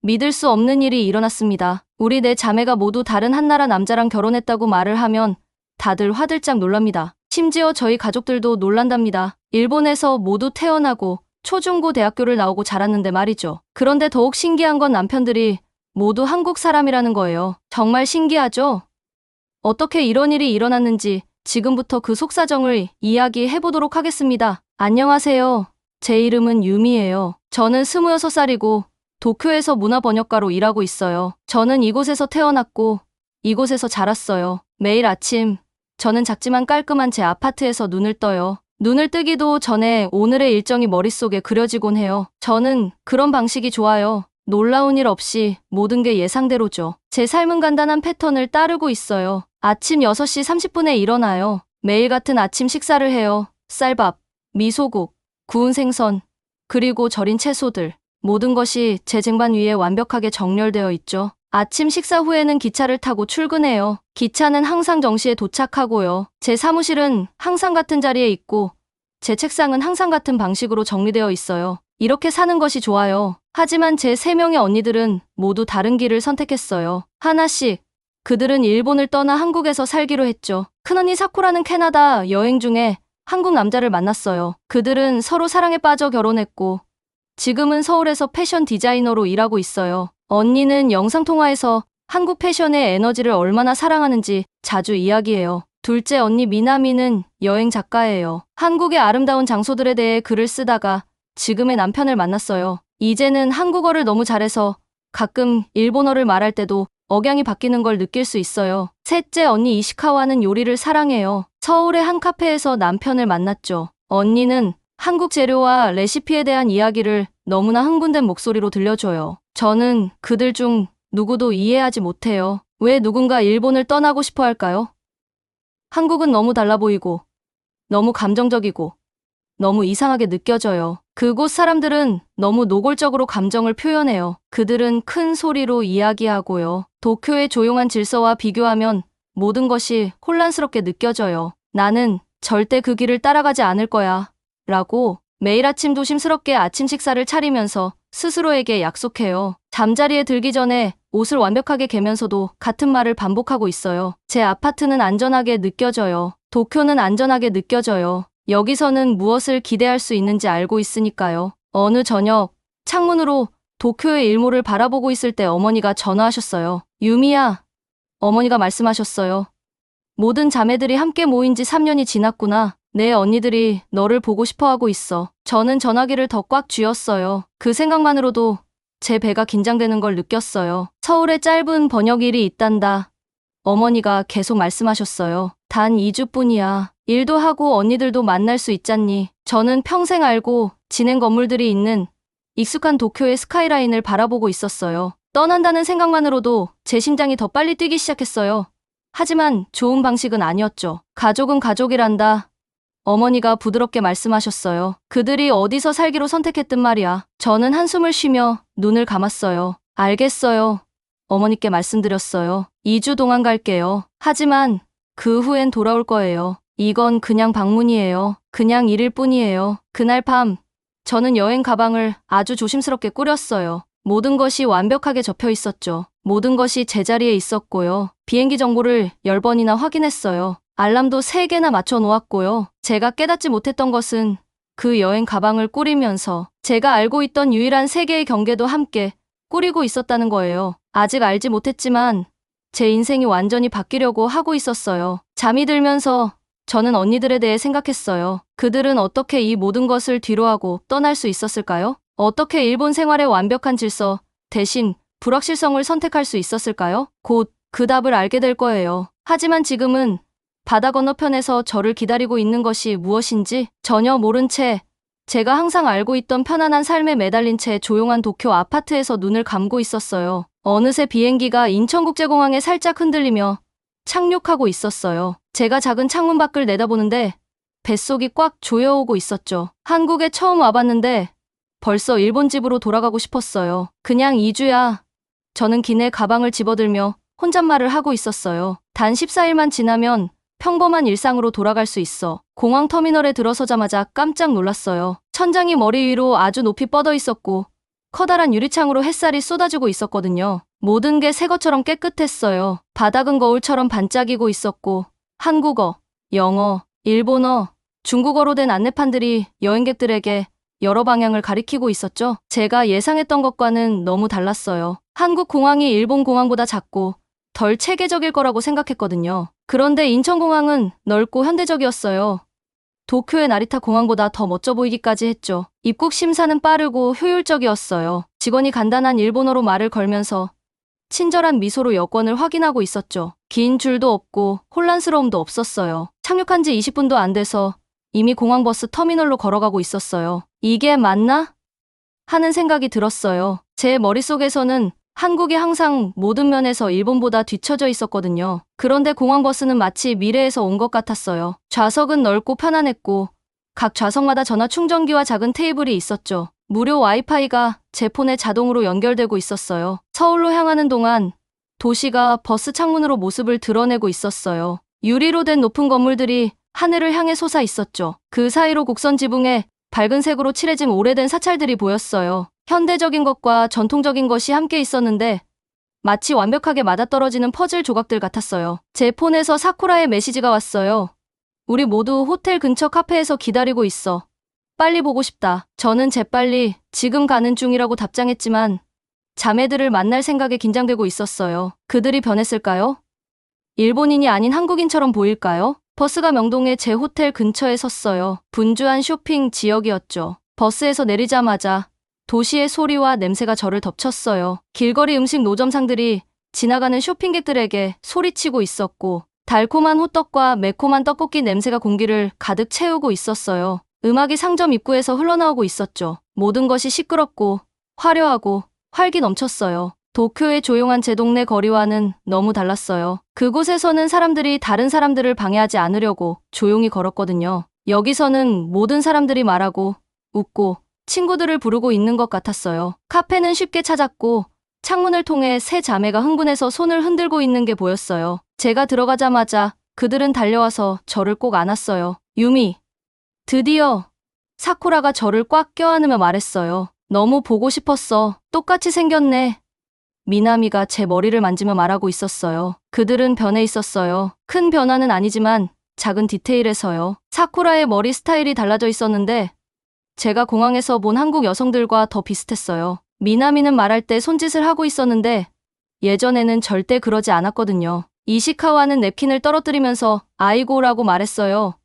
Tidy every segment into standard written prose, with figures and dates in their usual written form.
믿을 수 없는 일이 일어났습니다. 우리 네 자매가 모두 다른 한 나라 남자랑 결혼했다고 말을 하면 다들 화들짝 놀랍니다. 심지어 저희 가족들도 놀란답니다. 일본에서 모두 태어나고 초중고 대학교를 나오고 자랐는데 말이죠. 그런데 더욱 신기한 건 남편들이 모두 한국 사람이라는 거예요. 정말 신기하죠? 어떻게 이런 일이 일어났는지 지금부터 그 속사정을 이야기해보도록 하겠습니다. 안녕하세요. 제 이름은 유미예요. 저는 26살이고 도쿄에서 문화번역가로 일하고 있어요. 저는 이곳에서 태어났고 이곳에서 자랐어요. 매일 아침 저는 작지만 깔끔한 제 아파트에서 눈을 떠요. 눈을 뜨기도 전에 오늘의 일정이 머릿속에 그려지곤 해요. 저는 그런 방식이 좋아요. 놀라운 일 없이 모든 게 예상대로죠. 제 삶은 간단한 패턴을 따르고 있어요. 아침 6시 30분에 일어나요. 매일 같은 아침 식사를 해요. 쌀밥, 미소국, 구운 생선, 그리고 절인 채소들. 모든 것이 제 쟁반 위에 완벽하게 정렬되어 있죠. 아침 식사 후에는 기차를 타고 출근해요. 기차는 항상 정시에 도착하고요. 제 사무실은 항상 같은 자리에 있고 제 책상은 항상 같은 방식으로 정리되어 있어요. 이렇게 사는 것이 좋아요. 하지만 제 3명의 언니들은 모두 다른 길을 선택했어요. 하나씩. 그들은 일본을 떠나 한국에서 살기로 했죠. 큰언니 사쿠라는 캐나다 여행 중에 한국 남자를 만났어요. 그들은 서로 사랑에 빠져 결혼했고 지금은 서울에서 패션 디자이너로 일하고 있어요. 언니는 영상통화에서 한국 패션의 에너지를 얼마나 사랑하는지 자주 이야기해요. 둘째 언니 미나미는 여행 작가예요. 한국의 아름다운 장소들에 대해 글을 쓰다가 지금의 남편을 만났어요. 이제는 한국어를 너무 잘해서 가끔 일본어를 말할 때도 억양이 바뀌는 걸 느낄 수 있어요. 셋째 언니 이시카와는 요리를 사랑해요. 서울의 한 카페에서 남편을 만났죠. 언니는 한국 재료와 레시피에 대한 이야기를 너무나 흥분된 목소리로 들려줘요. 저는 그들 중 누구도 이해하지 못해요. 왜 누군가 일본을 떠나고 싶어 할까요? 한국은 너무 달라 보이고 너무 감정적이고 너무 이상하게 느껴져요. 그곳 사람들은 너무 노골적으로 감정을 표현해요. 그들은 큰 소리로 이야기하고요. 도쿄의 조용한 질서와 비교하면 모든 것이 혼란스럽게 느껴져요. 나는 절대 그 길을 따라가지 않을 거야. 라고 매일 아침 조심스럽게 아침 식사를 차리면서 스스로에게 약속해요. 잠자리에 들기 전에 옷을 완벽하게 개면서도 같은 말을 반복하고 있어요. 제 아파트는 안전하게 느껴져요. 도쿄는 안전하게 느껴져요. 여기서는 무엇을 기대할 수 있는지 알고 있으니까요. 어느 저녁 창문으로 도쿄의 일몰을 바라보고 있을 때 어머니가 전화하셨어요. 유미야, 어머니가 말씀하셨어요. 모든 자매들이 함께 모인 지 3년이 지났구나. 내 언니들이 너를 보고 싶어 하고 있어. 저는 전화기를 더 꽉 쥐었어요. 그 생각만으로도 제 배가 긴장되는 걸 느꼈어요. 서울에 짧은 번역일이 있단다. 어머니가 계속 말씀하셨어요. 단 2주뿐이야. 일도 하고 언니들도 만날 수 있잖니. 저는 평생 알고 지낸 건물들이 있는 익숙한 도쿄의 스카이라인을 바라보고 있었어요. 떠난다는 생각만으로도 제 심장이 더 빨리 뛰기 시작했어요. 하지만 좋은 방식은 아니었죠. 가족은 가족이란다. 어머니가 부드럽게 말씀하셨어요. 그들이 어디서 살기로 선택했든 말이야. 저는 한숨을 쉬며 눈을 감았어요. 알겠어요. 어머니께 말씀드렸어요. 2주 동안 갈게요. 하지만 그 후엔 돌아올 거예요. 이건 그냥 방문이에요. 그냥 일일 뿐이에요. 그날 밤 저는 여행 가방을 아주 조심스럽게 꾸렸어요. 모든 것이 완벽하게 접혀 있었죠. 모든 것이 제자리에 있었고요. 비행기 정보를 10번이나 확인했어요. 알람도 3개나 맞춰 놓았고요. 제가 깨닫지 못했던 것은 그 여행 가방을 꾸리면서 제가 알고 있던 유일한 세계의 경계도 함께 꾸리고 있었다는 거예요. 아직 알지 못했지만 제 인생이 완전히 바뀌려고 하고 있었어요. 잠이 들면서 저는 언니들에 대해 생각했어요. 그들은 어떻게 이 모든 것을 뒤로하고 떠날 수 있었을까요? 어떻게 일본 생활의 완벽한 질서 대신 불확실성을 선택할 수 있었을까요? 곧 그 답을 알게 될 거예요. 하지만 지금은 바다 건너편에서 저를 기다리고 있는 것이 무엇인지 전혀 모른 채 제가 항상 알고 있던 편안한 삶에 매달린 채 조용한 도쿄 아파트에서 눈을 감고 있었어요. 어느새 비행기가 인천국제공항에 살짝 흔들리며 착륙하고 있었어요. 제가 작은 창문 밖을 내다보는데 뱃속이 꽉 조여오고 있었죠. 한국에 처음 와봤는데 벌써 일본 집으로 돌아가고 싶었어요. 그냥 2주야. 저는 기내 가방을 집어들며 혼잣말을 하고 있었어요. 단 14일만 지나면 평범한 일상으로 돌아갈 수 있어. 공항 터미널에 들어서자마자 깜짝 놀랐어요. 천장이 머리 위로 아주 높이 뻗어 있었고 커다란 유리창으로 햇살이 쏟아지고 있었거든요. 모든 게 새 것처럼 깨끗했어요. 바닥은 거울처럼 반짝이고 있었고 한국어, 영어, 일본어, 중국어로 된 안내판들이 여행객들에게 여러 방향을 가리키고 있었죠. 제가 예상했던 것과는 너무 달랐어요. 한국 공항이 일본 공항보다 작고 덜 체계적일 거라고 생각했거든요. 그런데 인천공항은 넓고 현대적이었어요. 도쿄의 나리타 공항보다 더 멋져 보이기까지 했죠. 입국 심사는 빠르고 효율적이었어요. 직원이 간단한 일본어로 말을 걸면서 친절한 미소로 여권을 확인하고 있었죠. 긴 줄도 없고 혼란스러움도 없었어요. 착륙한 지 20분도 안 돼서 이미 공항버스 터미널로 걸어가고 있었어요. 이게 맞나? 하는 생각이 들었어요. 제 머릿속에서는 한국이 항상 모든 면에서 일본보다 뒤처져 있었거든요. 그런데 공항버스는 마치 미래에서 온 것 같았어요. 좌석은 넓고 편안했고 각 좌석마다 전화 충전기와 작은 테이블이 있었죠. 무료 와이파이가 제 폰에 자동으로 연결되고 있었어요. 서울로 향하는 동안 도시가 버스 창문으로 모습을 드러내고 있었어요. 유리로 된 높은 건물들이 하늘을 향해 솟아 있었죠. 그 사이로 곡선 지붕에 밝은 색으로 칠해진 오래된 사찰들이 보였어요. 현대적인 것과 전통적인 것이 함께 있었는데 마치 완벽하게 맞아떨어지는 퍼즐 조각들 같았어요. 제 폰에서 사쿠라의 메시지가 왔어요. 우리 모두 호텔 근처 카페에서 기다리고 있어. 빨리 보고 싶다. 저는 재빨리 지금 가는 중이라고 답장했지만 자매들을 만날 생각에 긴장되고 있었어요. 그들이 변했을까요? 일본인이 아닌 한국인처럼 보일까요? 버스가 명동의 제 호텔 근처에 섰어요. 분주한 쇼핑 지역이었죠. 버스에서 내리자마자 도시의 소리와 냄새가 저를 덮쳤어요. 길거리 음식 노점상들이 지나가는 쇼핑객들에게 소리치고 있었고 달콤한 호떡과 매콤한 떡볶이 냄새가 공기를 가득 채우고 있었어요. 음악이 상점 입구에서 흘러나오고 있었죠. 모든 것이 시끄럽고 화려하고 활기 넘쳤어요. 도쿄의 조용한 제 동네 거리와는 너무 달랐어요. 그곳에서는 사람들이 다른 사람들을 방해하지 않으려고 조용히 걸었거든요. 여기서는 모든 사람들이 말하고 웃고 친구들을 부르고 있는 것 같았어요. 카페는 쉽게 찾았고 창문을 통해 세 자매가 흥분해서 손을 흔들고 있는 게 보였어요. 제가 들어가자마자 그들은 달려와서 저를 꼭 안았어요. 유미, 드디어. 사쿠라가 저를 꽉 껴안으며 말했어요. 너무 보고 싶었어. 똑같이 생겼네. 미나미가 제 머리를 만지며 말하고 있었어요. 그들은 변해 있었어요. 큰 변화는 아니지만 작은 디테일에서요. 사쿠라의 머리 스타일이 달라져 있었는데 제가 공항에서 본 한국 여성들과 더 비슷했어요. 미나미는 말할 때 손짓을 하고 있었는데 예전에는 절대 그러지 않았거든요. 이시카와는 냅킨을 떨어뜨리면서 아이고라고 말했어요.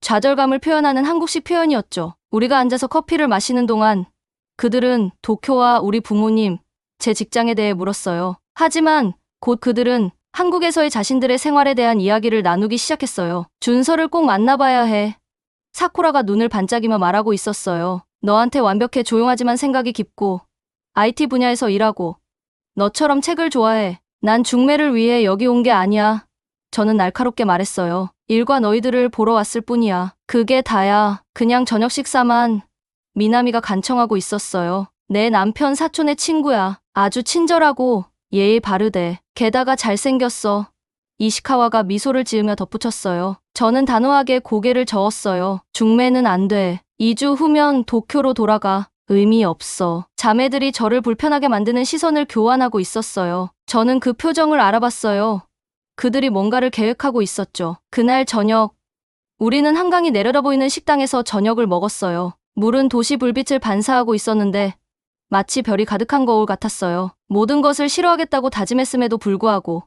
좌절감을 표현하는 한국식 표현이었죠. 우리가 앉아서 커피를 마시는 동안 그들은 도쿄와 우리 부모님, 제 직장에 대해 물었어요. 하지만 곧 그들은 한국에서의 자신들의 생활에 대한 이야기를 나누기 시작했어요. 준서를 꼭 만나봐야 해. 사쿠라가 눈을 반짝이며 말하고 있었어요. 너한테 완벽해. 조용하지만 생각이 깊고 IT 분야에서 일하고 너처럼 책을 좋아해. 난 중매를 위해 여기 온 게 아니야. 저는 날카롭게 말했어요. 일과 너희들을 보러 왔을 뿐이야. 그게 다야. 그냥 저녁 식사만. 미나미가 간청하고 있었어요. 내 남편 사촌의 친구야. 아주 친절하고 예의 바르대. 게다가 잘생겼어. 이시카와가 미소를 지으며 덧붙였어요. 저는 단호하게 고개를 저었어요. 중매는 안 돼. 2주 후면 도쿄로 돌아가. 의미 없어. 자매들이 저를 불편하게 만드는 시선을 교환하고 있었어요. 저는 그 표정을 알아봤어요. 그들이 뭔가를 계획하고 있었죠. 그날 저녁, 우리는 한강이 내려다 보이는 식당에서 저녁을 먹었어요. 물은 도시 불빛을 반사하고 있었는데 마치 별이 가득한 거울 같았어요. 모든 것을 싫어하겠다고 다짐했음에도 불구하고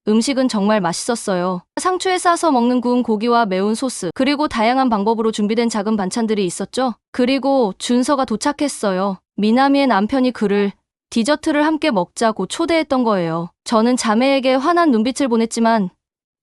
음식은 정말 맛있었어요. 상추에 싸서 먹는 구운 고기와 매운 소스, 그리고 다양한 방법으로 준비된 작은 반찬들이 있었죠. 그리고 준서가 도착했어요. 미나미의 남편이 그를 디저트를 함께 먹자고 초대했던 거예요. 저는 자매에게 환한 눈빛을 보냈지만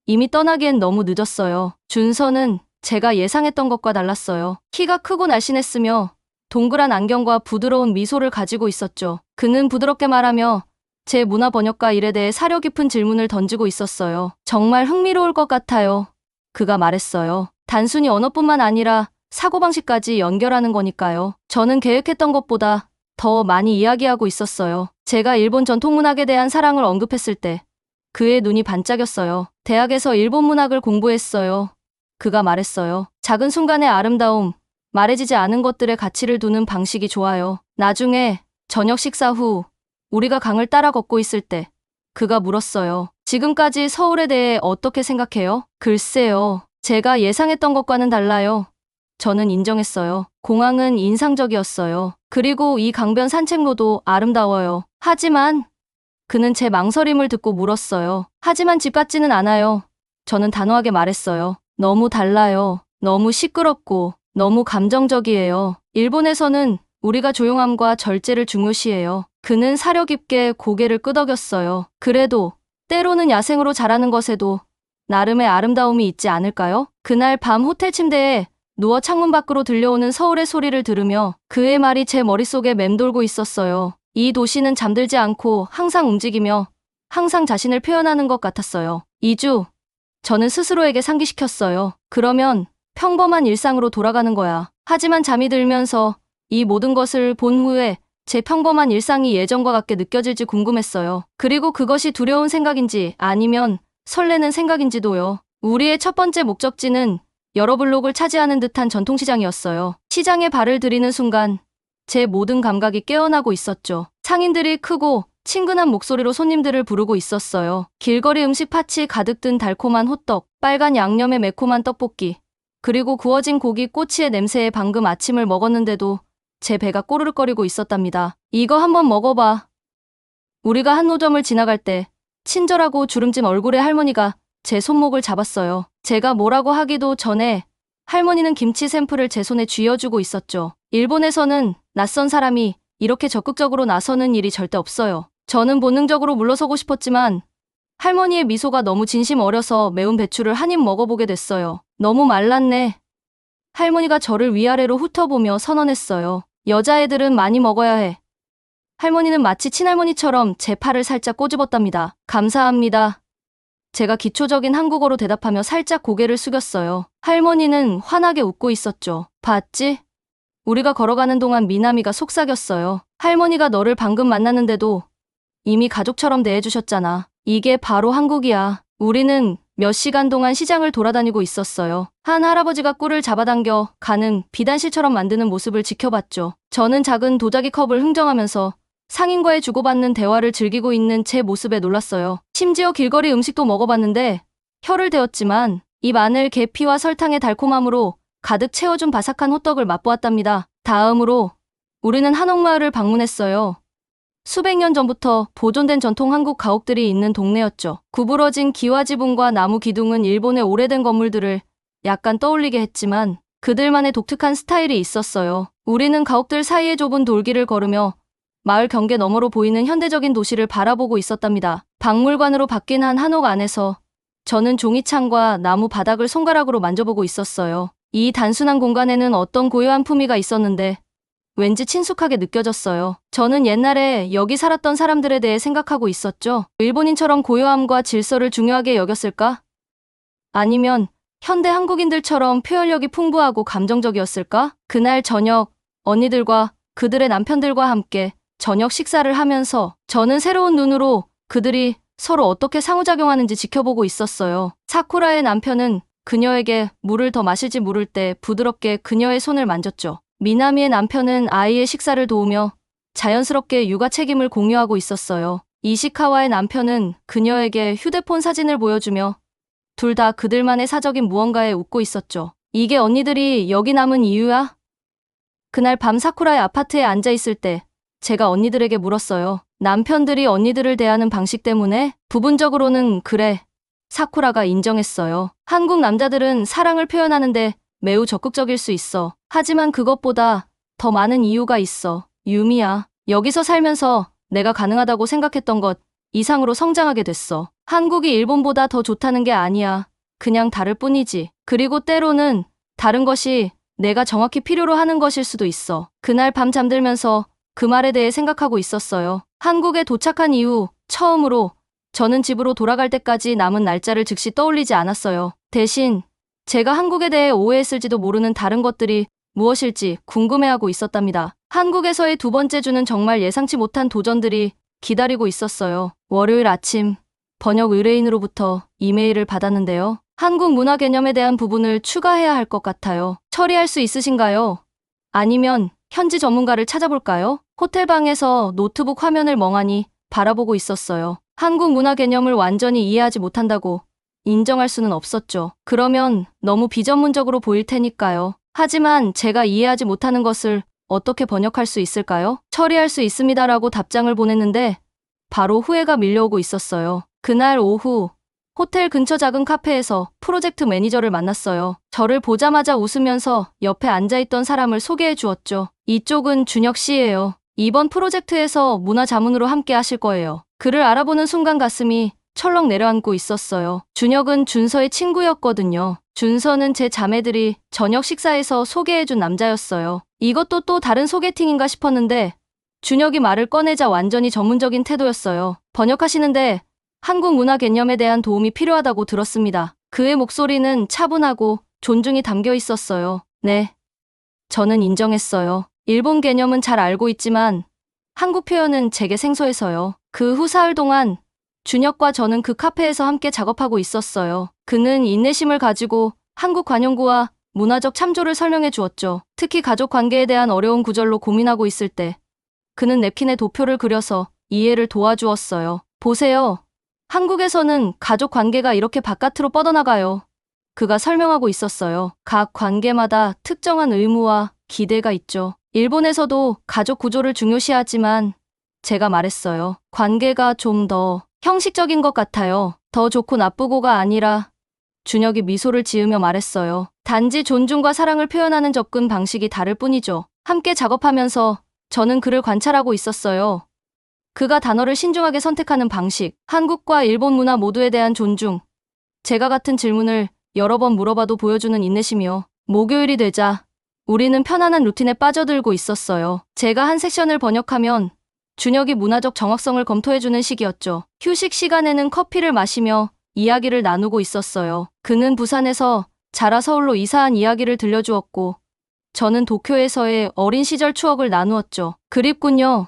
이미 떠나기엔 너무 늦었어요. 준서는 제가 예상했던 것과 달랐어요. 키가 크고 날씬했으며 동그란 안경과 부드러운 미소를 가지고 있었죠. 그는 부드럽게 말하며 제 문화 번역가 일에 대해 사려 깊은 질문을 던지고 있었어요. 정말 흥미로울 것 같아요. 그가 말했어요. 단순히 언어뿐만 아니라 사고방식까지 연결하는 거니까요. 저는 계획했던 것보다 더 많이 이야기하고 있었어요. 제가 일본 전통문학에 대한 사랑을 언급했을 때 그의 눈이 반짝였어요. 대학에서 일본 문학을 공부했어요. 그가 말했어요. 작은 순간의 아름다움, 말해지지 않은 것들의 가치를 두는 방식이 좋아요. 나중에 저녁 식사 후 우리가 강을 따라 걷고 있을 때 그가 물었어요. 지금까지 서울에 대해 어떻게 생각해요? 글쎄요. 제가 예상했던 것과는 달라요. 저는 인정했어요. 공항은 인상적이었어요. 그리고 이 강변 산책로도 아름다워요. 하지만 그는 제 망설임을 듣고 물었어요. 하지만 집 같지는 않아요. 저는 단호하게 말했어요. 너무 달라요. 너무 시끄럽고 너무 감정적이에요. 일본에서는 우리가 조용함과 절제를 중요시해요. 그는 사려 깊게 고개를 끄덕였어요. 그래도 때로는 야생으로 자라는 것에도 나름의 아름다움이 있지 않을까요? 그날 밤 호텔 침대에 누워 창문 밖으로 들려오는 서울의 소리를 들으며 그의 말이 제 머릿속에 맴돌고 있었어요. 이 도시는 잠들지 않고 항상 움직이며 항상 자신을 표현하는 것 같았어요. 2주, 저는 스스로에게 상기시켰어요. 그러면 평범한 일상으로 돌아가는 거야. 하지만 잠이 들면서 이 모든 것을 본 후에 제 평범한 일상이 예전과 같게 느껴질지 궁금했어요. 그리고 그것이 두려운 생각인지 아니면 설레는 생각인지도요. 우리의 첫 번째 목적지는 여러 블록을 차지하는 듯한 전통시장이었어요. 시장에 발을 들이는 순간 제 모든 감각이 깨어나고 있었죠. 상인들이 크고 친근한 목소리로 손님들을 부르고 있었어요. 길거리 음식 팥이 가득 든 달콤한 호떡, 빨간 양념의 매콤한 떡볶이, 그리고 구워진 고기 꼬치의 냄새에 방금 아침을 먹었는데도 제 배가 꼬르륵거리고 있었답니다. 이거 한번 먹어봐. 우리가 한 노점을 지나갈 때 친절하고 주름진 얼굴의 할머니가 제 손목을 잡았어요. 제가 뭐라고 하기도 전에 할머니는 김치 샘플을 제 손에 쥐어주고 있었죠. 일본에서는 낯선 사람이 이렇게 적극적으로 나서는 일이 절대 없어요. 저는 본능적으로 물러서고 싶었지만 할머니의 미소가 너무 진심 어려서 매운 배추를 한 입 먹어보게 됐어요. 너무 말랐네. 할머니가 저를 위아래로 훑어보며 선언했어요. 여자애들은 많이 먹어야 해. 할머니는 마치 친할머니처럼 제 팔을 살짝 꼬집었답니다. 감사합니다. 제가 기초적인 한국어로 대답하며 살짝 고개를 숙였어요. 할머니는 환하게 웃고 있었죠. 봤지? 우리가 걸어가는 동안 미나미가 속삭였어요. 할머니가 너를 방금 만났는데도 이미 가족처럼 대해주셨잖아. 이게 바로 한국이야. 우리는 몇 시간 동안 시장을 돌아다니고 있었어요. 한 할아버지가 꿀을 잡아당겨 가는 비단실처럼 만드는 모습을 지켜봤죠. 저는 작은 도자기 컵을 흥정하면서 상인과의 주고받는 대화를 즐기고 있는 제 모습에 놀랐어요. 심지어 길거리 음식도 먹어봤는데 혀를 대었지만 이 마늘, 계피와 설탕의 달콤함으로 가득 채워준 바삭한 호떡을 맛보았답니다. 다음으로 우리는 한옥마을을 방문했어요. 수백 년 전부터 보존된 전통 한국 가옥들이 있는 동네였죠. 구부러진 기와지붕과 나무 기둥은 일본의 오래된 건물들을 약간 떠올리게 했지만 그들만의 독특한 스타일이 있었어요. 우리는 가옥들 사이의 좁은 돌길을 걸으며 마을 경계 너머로 보이는 현대적인 도시를 바라보고 있었답니다. 박물관으로 바뀐 한 한옥 안에서 저는 종이창과 나무 바닥을 손가락으로 만져보고 있었어요. 이 단순한 공간에는 어떤 고요한 품위가 있었는데 왠지 친숙하게 느껴졌어요. 저는 옛날에 여기 살았던 사람들에 대해 생각하고 있었죠. 일본인처럼 고요함과 질서를 중요하게 여겼을까? 아니면 현대 한국인들처럼 표현력이 풍부하고 감정적이었을까? 그날 저녁 언니들과 그들의 남편들과 함께 저녁 식사를 하면서 저는 새로운 눈으로 그들이 서로 어떻게 상호작용하는지 지켜보고 있었어요. 사쿠라의 남편은 그녀에게 물을 더 마실지 물을 때 부드럽게 그녀의 손을 만졌죠. 미나미의 남편은 아이의 식사를 도우며 자연스럽게 육아 책임을 공유하고 있었어요. 이시카와의 남편은 그녀에게 휴대폰 사진을 보여주며 둘 다 그들만의 사적인 무언가에 웃고 있었죠. 이게 언니들이 여기 남은 이유야? 그날 밤 사쿠라의 아파트에 앉아 있을 때 제가 언니들에게 물었어요. 남편들이 언니들을 대하는 방식 때문에? 부분적으로는 그래. 사쿠라가 인정했어요. 한국 남자들은 사랑을 표현하는데 매우 적극적일 수 있어. 하지만 그것보다 더 많은 이유가 있어. 유미야. 여기서 살면서 내가 가능하다고 생각했던 것 이상으로 성장하게 됐어. 한국이 일본보다 더 좋다는 게 아니야. 그냥 다를 뿐이지. 그리고 때로는 다른 것이 내가 정확히 필요로 하는 것일 수도 있어. 그날 밤 잠들면서 그 말에 대해 생각하고 있었어요. 한국에 도착한 이후 처음으로 저는 집으로 돌아갈 때까지 남은 날짜를 즉시 떠올리지 않았어요. 대신 제가 한국에 대해 오해했을지도 모르는 다른 것들이 무엇일지 궁금해하고 있었답니다. 한국에서의 두 번째 주는 정말 예상치 못한 도전들이 기다리고 있었어요. 월요일 아침 번역 의뢰인으로부터 이메일을 받았는데요. 한국 문화 개념에 대한 부분을 추가해야 할 것 같아요. 처리할 수 있으신가요? 아니면 현지 전문가를 찾아볼까요? 호텔방에서 노트북 화면을 멍하니 바라보고 있었어요. 한국 문화 개념을 완전히 이해하지 못한다고 인정할 수는 없었죠. 그러면 너무 비전문적으로 보일 테니까요. 하지만 제가 이해하지 못하는 것을 어떻게 번역할 수 있을까요? 처리할 수 있습니다라고 답장을 보냈는데 바로 후회가 밀려오고 있었어요. 그날 오후 호텔 근처 작은 카페에서 프로젝트 매니저를 만났어요. 저를 보자마자 웃으면서 옆에 앉아있던 사람을 소개해 주었죠. 이쪽은 준혁 씨예요. 이번 프로젝트에서 문화 자문으로 함께 하실 거예요. 그를 알아보는 순간 가슴이 철렁 내려앉고 있었어요. 준혁은 준서의 친구였거든요. 준서는 제 자매들이 저녁 식사에서 소개해준 남자였어요. 이것도 또 다른 소개팅인가 싶었는데 준혁이 말을 꺼내자 완전히 전문적인 태도였어요. 번역하시는데 한국 문화 개념에 대한 도움이 필요하다고 들었습니다. 그의 목소리는 차분하고 존중이 담겨 있었어요. 네. 저는 인정했어요. 일본 개념은 잘 알고 있지만 한국 표현은 제게 생소해서요. 그 후 사흘 동안 준혁과 저는 그 카페에서 함께 작업하고 있었어요. 그는 인내심을 가지고 한국 관용구와 문화적 참조를 설명해 주었죠. 특히 가족 관계에 대한 어려운 구절로 고민하고 있을 때 그는 냅킨에 도표를 그려서 이해를 도와주었어요. 보세요. 한국에서는 가족 관계가 이렇게 바깥으로 뻗어나가요. 그가 설명하고 있었어요. 각 관계마다 특정한 의무와 기대가 있죠. 일본에서도 가족 구조를 중요시하지만 제가 말했어요. 관계가 좀 더 형식적인 것 같아요. 더 좋고 나쁘고가 아니라 준혁이 미소를 지으며 말했어요. 단지 존중과 사랑을 표현하는 접근 방식이 다를 뿐이죠. 함께 작업하면서 저는 그를 관찰하고 있었어요. 그가 단어를 신중하게 선택하는 방식, 한국과 일본 문화 모두에 대한 존중, 제가 같은 질문을 여러 번 물어봐도 보여주는 인내심이요. 목요일이 되자 우리는 편안한 루틴에 빠져들고 있었어요. 제가 한 섹션을 번역하면 준혁이 문화적 정확성을 검토해주는 시기였죠. 휴식 시간에는 커피를 마시며 이야기를 나누고 있었어요. 그는 부산에서 자라 서울로 이사한 이야기를 들려주었고 저는 도쿄에서의 어린 시절 추억을 나누었죠. 그립군요.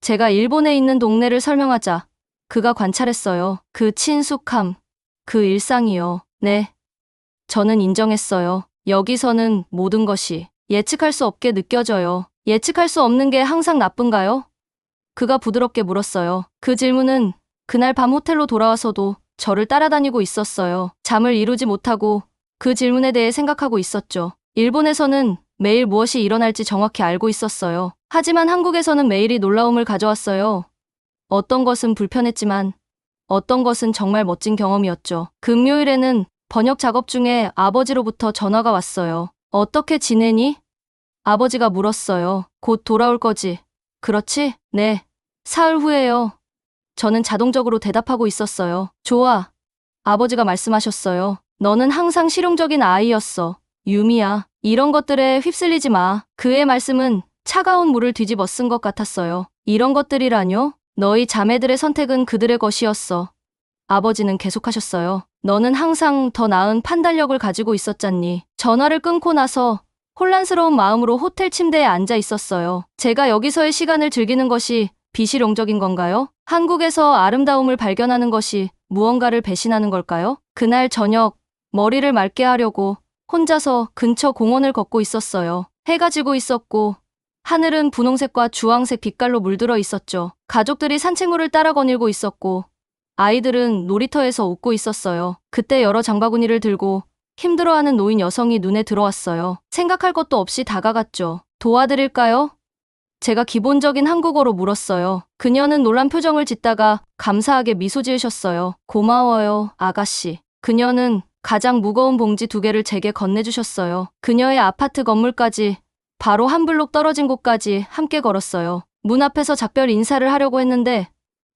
제가 일본에 있는 동네를 설명하자 그가 관찰했어요. 그 친숙함, 그 일상이요. 네. 저는 인정했어요. 여기서는 모든 것이 예측할 수 없게 느껴져요. 예측할 수 없는 게 항상 나쁜가요? 그가 부드럽게 물었어요. 그 질문은 그날 밤 호텔로 돌아와서도 저를 따라다니고 있었어요. 잠을 이루지 못하고 그 질문에 대해 생각하고 있었죠. 일본에서는 매일 무엇이 일어날지 정확히 알고 있었어요. 하지만 한국에서는 매일이 놀라움을 가져왔어요. 어떤 것은 불편했지만 어떤 것은 정말 멋진 경험이었죠. 금요일에는 번역 작업 중에 아버지로부터 전화가 왔어요. 어떻게 지내니? 아버지가 물었어요. 곧 돌아올 거지? 그렇지? 네. 사흘 후에요. 저는 자동적으로 대답하고 있었어요. 좋아. 아버지가 말씀하셨어요. 너는 항상 실용적인 아이였어. 유미야. 이런 것들에 휩쓸리지 마. 그의 말씀은 차가운 물을 뒤집어 쓴 것 같았어요. 이런 것들이라뇨? 너희 자매들의 선택은 그들의 것이었어. 아버지는 계속하셨어요. 너는 항상 더 나은 판단력을 가지고 있었잖니. 전화를 끊고 나서 혼란스러운 마음으로 호텔 침대에 앉아 있었어요. 제가 여기서의 시간을 즐기는 것이 비실용적인 건가요? 한국에서 아름다움을 발견하는 것이 무언가를 배신하는 걸까요? 그날 저녁 머리를 맑게 하려고 혼자서 근처 공원을 걷고 있었어요. 해가 지고 있었고 하늘은 분홍색과 주황색 빛깔로 물들어 있었죠. 가족들이 산책로를 따라 거닐고 있었고 아이들은 놀이터에서 웃고 있었어요. 그때 여러 장바구니를 들고 힘들어하는 노인 여성이 눈에 들어왔어요. 생각할 것도 없이 다가갔죠. 도와드릴까요? 제가 기본적인 한국어로 물었어요. 그녀는 놀란 표정을 짓다가 감사하게 미소 지으셨어요. 고마워요, 아가씨. 그녀는 가장 무거운 봉지 2개를 제게 건네주셨어요. 그녀의 아파트 건물까지 바로 한 블록 떨어진 곳까지 함께 걸었어요. 문 앞에서 작별 인사를 하려고 했는데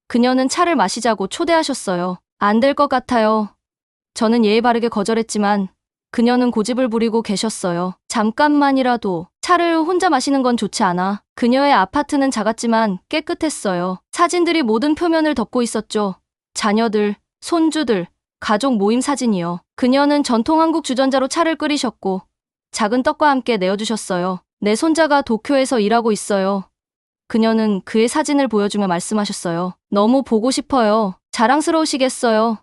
그녀는 차를 마시자고 초대하셨어요. 안 될 것 같아요. 저는 예의 바르게 거절했지만 그녀는 고집을 부리고 계셨어요. 잠깐만이라도 차를 혼자 마시는 건 좋지 않아. 그녀의 아파트는 작았지만 깨끗했어요. 사진들이 모든 표면을 덮고 있었죠. 자녀들, 손주들, 가족 모임 사진이요. 그녀는 전통 한국 주전자로 차를 끓이셨고 작은 떡과 함께 내어주셨어요. 내 손자가 도쿄에서 일하고 있어요. 그녀는 그의 사진을 보여주며 말씀하셨어요. 너무 보고 싶어요. 자랑스러우시겠어요.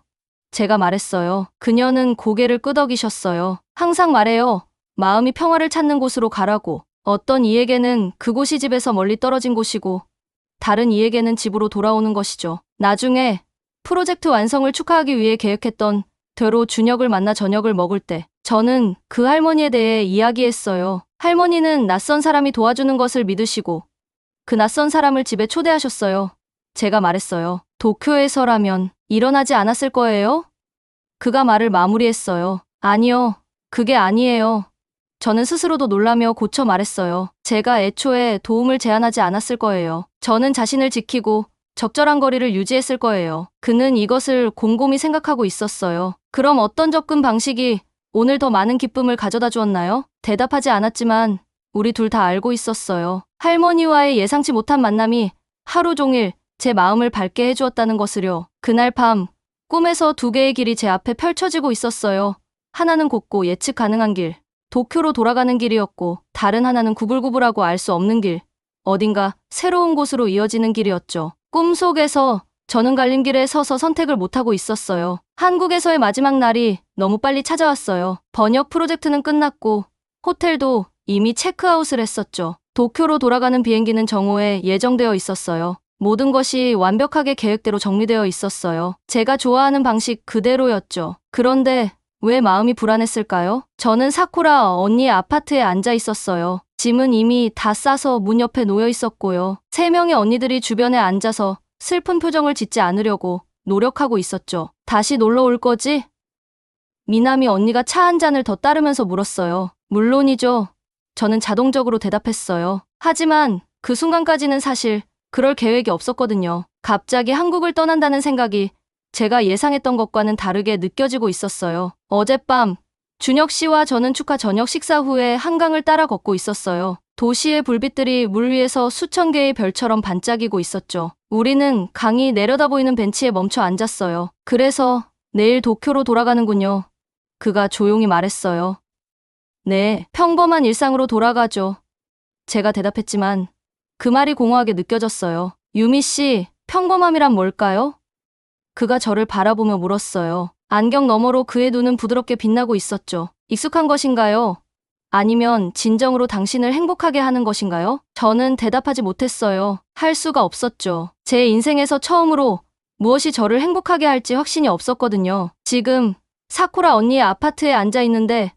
제가 말했어요. 그녀는 고개를 끄덕이셨어요. 항상 말해요. 마음이 평화를 찾는 곳으로 가라고. 어떤 이에게는 그곳이 집에서 멀리 떨어진 곳이고 다른 이에게는 집으로 돌아오는 것이죠. 나중에 프로젝트 완성을 축하하기 위해 계획했던 대로 준혁을 만나 저녁을 먹을 때 저는 그 할머니에 대해 이야기했어요. 할머니는 낯선 사람이 도와주는 것을 믿으시고 그 낯선 사람을 집에 초대하셨어요. 제가 말했어요. 도쿄에서라면 일어나지 않았을 거예요? 그가 말을 마무리했어요. 아니요. 그게 아니에요. 저는 스스로도 놀라며 고쳐 말했어요. 제가 애초에 도움을 제안하지 않았을 거예요. 저는 자신을 지키고 적절한 거리를 유지했을 거예요. 그는 이것을 곰곰이 생각하고 있었어요. 그럼 어떤 접근 방식이 오늘 더 많은 기쁨을 가져다 주었나요? 대답하지 않았지만 우리 둘 다 알고 있었어요. 할머니와의 예상치 못한 만남이 하루 종일 제 마음을 밝게 해주었다는 것을요. 그날 밤 꿈에서 두 개의 길이 제 앞에 펼쳐지고 있었어요. 하나는 곱고 예측 가능한 길, 도쿄로 돌아가는 길이었고 다른 하나는 구불구불하고 알 수 없는 길, 어딘가 새로운 곳으로 이어지는 길이었죠. 꿈속에서 저는 갈림길에 서서 선택을 못하고 있었어요. 한국에서의 마지막 날이 너무 빨리 찾아왔어요. 번역 프로젝트는 끝났고 호텔도 이미 체크아웃을 했었죠. 도쿄로 돌아가는 비행기는 정오에 예정되어 있었어요. 모든 것이 완벽하게 계획대로 정리되어 있었어요. 제가 좋아하는 방식 그대로였죠. 그런데 왜 마음이 불안했을까요? 저는 사쿠라 언니의 아파트에 앉아 있었어요. 짐은 이미 다 싸서 문 옆에 놓여 있었고요. 3명의 언니들이 주변에 앉아서 슬픈 표정을 짓지 않으려고 노력하고 있었죠. 다시 놀러 올 거지? 미나미 언니가 차 한 잔을 더 따르면서 물었어요. 물론이죠. 저는 자동적으로 대답했어요. 하지만 그 순간까지는 사실 그럴 계획이 없었거든요. 갑자기 한국을 떠난다는 생각이 제가 예상했던 것과는 다르게 느껴지고 있었어요. 어젯밤 준혁 씨와 저는 축하 저녁 식사 후에 한강을 따라 걷고 있었어요. 도시의 불빛들이 물 위에서 수천 개의 별처럼 반짝이고 있었죠. 우리는 강이 내려다 보이는 벤치에 멈춰 앉았어요. 그래서 내일 도쿄로 돌아가는군요. 그가 조용히 말했어요. 네, 평범한 일상으로 돌아가죠. 제가 대답했지만 그 말이 공허하게 느껴졌어요. 유미 씨, 평범함이란 뭘까요? 그가 저를 바라보며 물었어요. 안경 너머로 그의 눈은 부드럽게 빛나고 있었죠. 익숙한 것인가요? 아니면 진정으로 당신을 행복하게 하는 것인가요? 저는 대답하지 못했어요. 할 수가 없었죠. 제 인생에서 처음으로 무엇이 저를 행복하게 할지 확신이 없었거든요. 지금 사쿠라 언니의 아파트에 앉아 있는데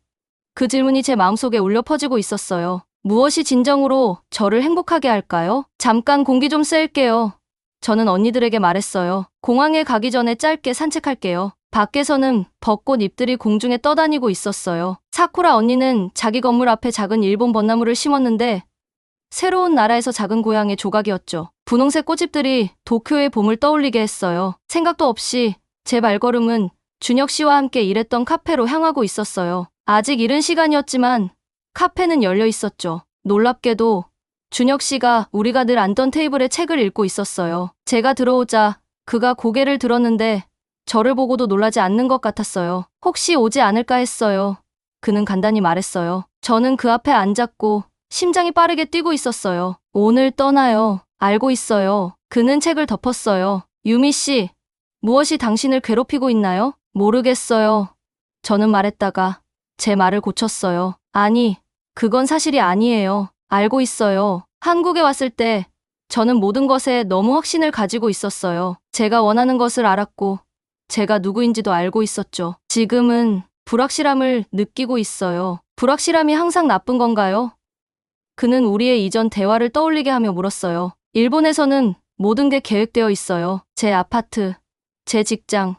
그 질문이 제 마음속에 울려 퍼지고 있었어요. 무엇이 진정으로 저를 행복하게 할까요? 잠깐 공기 좀 쐴게요. 저는 언니들에게 말했어요. 공항에 가기 전에 짧게 산책할게요. 밖에서는 벚꽃 잎들이 공중에 떠다니고 있었어요. 사쿠라 언니는 자기 건물 앞에 작은 일본 벚나무를 심었는데 새로운 나라에서 작은 고향의 조각이었죠. 분홍색 꽃잎들이 도쿄의 봄을 떠올리게 했어요. 생각도 없이 제 발걸음은 준혁 씨와 함께 일했던 카페로 향하고 있었어요. 아직 이른 시간이었지만 카페는 열려 있었죠. 놀랍게도 준혁 씨가 우리가 늘 앉던 테이블에 책을 읽고 있었어요. 제가 들어오자 그가 고개를 들었는데 저를 보고도 놀라지 않는 것 같았어요. 혹시 오지 않을까 했어요. 그는 간단히 말했어요. 저는 그 앞에 앉았고 심장이 빠르게 뛰고 있었어요. 오늘 떠나요. 알고 있어요. 그는 책을 덮었어요. 유미 씨, 무엇이 당신을 괴롭히고 있나요? 모르겠어요. 저는 말했다가 제 말을 고쳤어요. 아니, 그건 사실이 아니에요. 알고 있어요. 한국에 왔을 때 저는 모든 것에 너무 확신을 가지고 있었어요. 제가 원하는 것을 알았고 제가 누구인지도 알고 있었죠. 지금은 불확실함을 느끼고 있어요. 불확실함이 항상 나쁜 건가요? 그는 우리의 이전 대화를 떠올리게 하며 물었어요. 일본에서는 모든 게 계획되어 있어요. 제 아파트, 제 직장,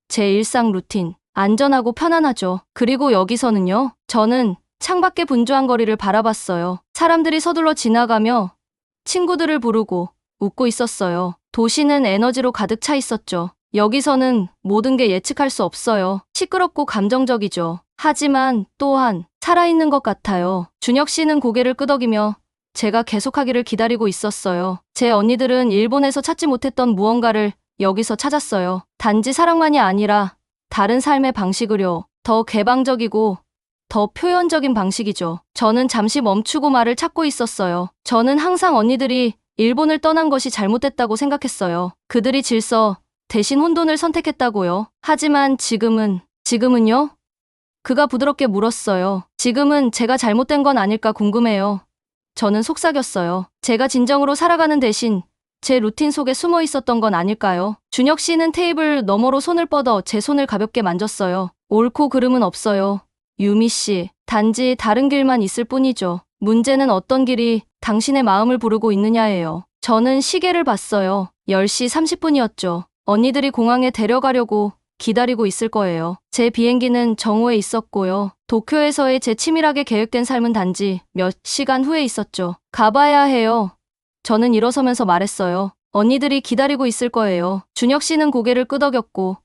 제 일상 루틴. 안전하고 편안하죠. 그리고 여기서는요. 저는 창밖의 분주한 거리를 바라봤어요. 사람들이 서둘러 지나가며 친구들을 부르고 웃고 있었어요. 도시는 에너지로 가득 차 있었죠. 여기서는 모든 게 예측할 수 없어요. 시끄럽고 감정적이죠. 하지만 또한 살아있는 것 같아요. 준혁 씨는 고개를 끄덕이며 제가 계속하기를 기다리고 있었어요. 제 언니들은 일본에서 찾지 못했던 무언가를 여기서 찾았어요. 단지 사랑만이 아니라 다른 삶의 방식으로 더 개방적이고 더 표현적인 방식이죠. 저는 잠시 멈추고 말을 찾고 있었어요. 저는 항상 언니들이 일본을 떠난 것이 잘못됐다고 생각했어요. 그들이 질서 대신 혼돈을 선택했다고요. 하지만 지금은요? 그가 부드럽게 물었어요. 지금은 제가 잘못된 건 아닐까 궁금해요. 저는 속삭였어요. 제가 진정으로 살아가는 대신 제 루틴 속에 숨어 있었던 건 아닐까요? 준혁 씨는 테이블 너머로 손을 뻗어 제 손을 가볍게 만졌어요. 옳고 그름은 없어요. 유미 씨, 단지 다른 길만 있을 뿐이죠. 문제는 어떤 길이 당신의 마음을 부르고 있느냐예요. 저는 시계를 봤어요. 10시 30분이었죠. 언니들이 공항에 데려가려고 기다리고 있을 거예요. 제 비행기는 정오에 있었고요. 도쿄에서의 제 치밀하게 계획된 삶은 단지 몇 시간 후에 있었죠. 가봐야 해요. 저는 일어서면서 말했어요. 언니들이 기다리고 있을 거예요. 준혁 씨는 고개를 끄덕였고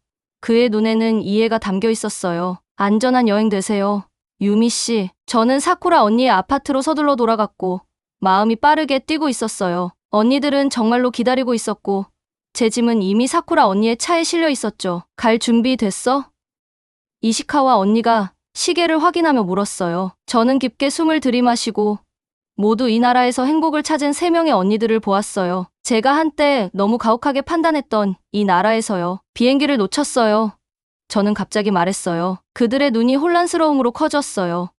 그의 눈에는 이해가 담겨 있었어요. 안전한 여행 되세요. 유미 씨, 저는 사쿠라 언니의 아파트로 서둘러 돌아갔고 마음이 빠르게 뛰고 있었어요. 언니들은 정말로 기다리고 있었고 제 짐은 이미 사쿠라 언니의 차에 실려 있었죠. 갈 준비 됐어? 이시카와 언니가 시계를 확인하며 물었어요. 저는 깊게 숨을 들이마시고 모두 이 나라에서 행복을 찾은 3명의 언니들을 보았어요. 제가 한때 너무 가혹하게 판단했던 이 나라에서요. 비행기를 놓쳤어요. 저는 갑자기 말했어요. 그들의 눈이 혼란스러움으로 커졌어요.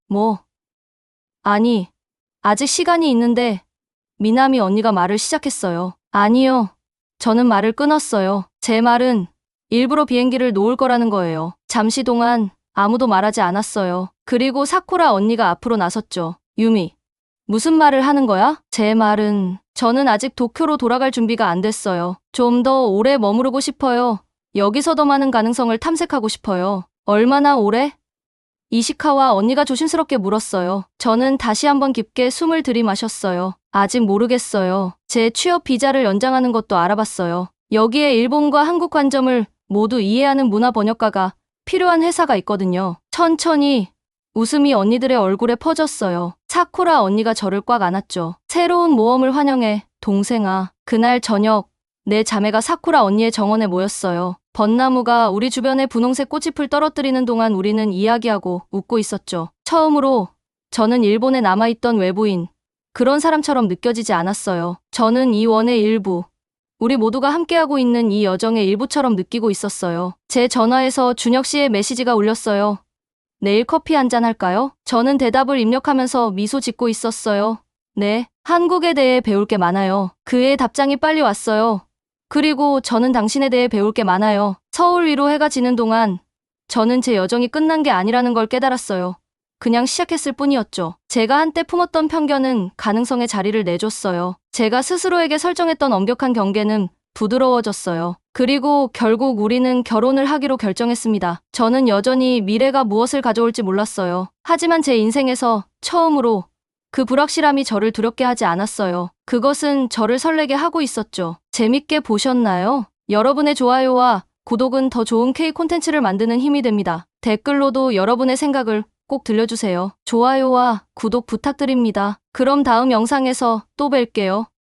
아니, 아직 시간이 있는데 미나미 언니가 말을 시작했어요. 아니요. 저는 말을 끊었어요. 제 말은 일부러 비행기를 놓을 거라는 거예요. 잠시 동안 아무도 말하지 않았어요. 그리고 사쿠라 언니가 앞으로 나섰죠. 유미, 무슨 말을 하는 거야? 제 말은 저는 아직 도쿄로 돌아갈 준비가 안 됐어요. 좀 더 오래 머무르고 싶어요. 여기서 더 많은 가능성을 탐색하고 싶어요. 얼마나 오래? 이시카와 언니가 조심스럽게 물었어요. 저는 다시 한번 깊게 숨을 들이마셨어요. 아직 모르겠어요. 제 취업 비자를 연장하는 것도 알아봤어요. 여기에 일본과 한국 관점을 모두 이해하는 문화 번역가가 필요한 회사가 있거든요. 천천히 웃음이 언니들의 얼굴에 퍼졌어요. 사쿠라 언니가 저를 꽉 안았죠. 새로운 모험을 환영해, 동생아. 그날 저녁, 내 자매가 사쿠라 언니의 정원에 모였어요. 벚나무가 우리 주변에 분홍색 꽃잎을 떨어뜨리는 동안 우리는 이야기하고 웃고 있었죠. 처음으로 저는 일본에 남아있던 외부인, 그런 사람처럼 느껴지지 않았어요. 저는 이 원의 일부, 우리 모두가 함께하고 있는 이 여정의 일부처럼 느끼고 있었어요. 제 전화에서 준혁 씨의 메시지가 울렸어요. 내일 커피 한잔 할까요? 저는 대답을 입력하면서 미소 짓고 있었어요. 네, 한국에 대해 배울 게 많아요. 그의 답장이 빨리 왔어요. 그리고 저는 당신에 대해 배울 게 많아요. 서울 위로 해가 지는 동안 저는 제 여정이 끝난 게 아니라는 걸 깨달았어요. 그냥 시작했을 뿐이었죠. 제가 한때 품었던 편견은 가능성의 자리를 내줬어요. 제가 스스로에게 설정했던 엄격한 경계는 부드러워졌어요. 그리고 결국 우리는 결혼을 하기로 결정했습니다. 저는 여전히 미래가 무엇을 가져올지 몰랐어요. 하지만 제 인생에서 처음으로 그 불확실함이 저를 두렵게 하지 않았어요. 그것은 저를 설레게 하고 있었죠. 재밌게 보셨나요? 여러분의 좋아요와 구독은 더 좋은 K 콘텐츠를 만드는 힘이 됩니다. 댓글로도 여러분의 생각을 꼭 들려주세요. 좋아요와 구독 부탁드립니다. 그럼 다음 영상에서 또 뵐게요.